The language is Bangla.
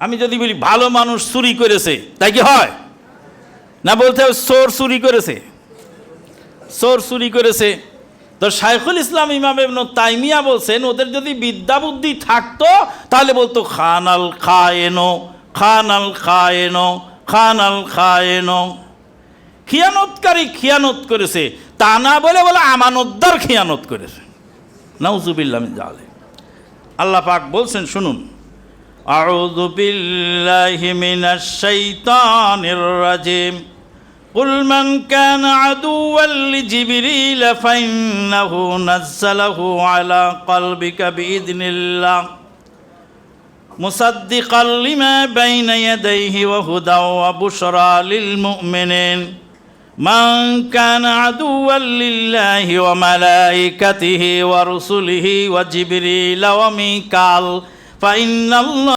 আমি যদি বলি ভালো মানুষ চুরি করেছে, তাই কি হয় না? বলতে হবে চোর চুরি করেছে, চোর চুরি করেছে। তো শাইখুল ইসলাম ইমাম ইবনে তাইমিয়া বলছেন, ওদের যদি বিদ্যা বুদ্ধি থাকতো তাহলে বলতো খানাল খায়েনো, খানাল খায়েনো, খানাল খায়েনো। খিয়ানতকারী খিয়ানত করেছে, তা না বলে বলে আমানতদার খিয়ানত করেছে। নাউজুবিল্লাহ মিন যালিক। আল্লাহ পাক বলছেন, শুনুন, আউযু বিল্লাহি মিনাশ শাইতানির রাজিম। কুল মান কানা আদুওয়াল লিজিবরিল ফাইন্নাহু নাযালাহু আলা কলবিকা বিইذনিল্লাহ মুসাদ্দিকাল লিমা বাইনা ইয়াদাইহি ওয়া হুদা ওয়া বুশরা লিল মুমিনিন। মান কানা আদুওয়াল লিল্লাহি ওয়া মালাইকাতিহি ওয়া রুসুলিহি ওয়া জিবরিল ওয়া মিকাল ফাইন্নাল্লাহ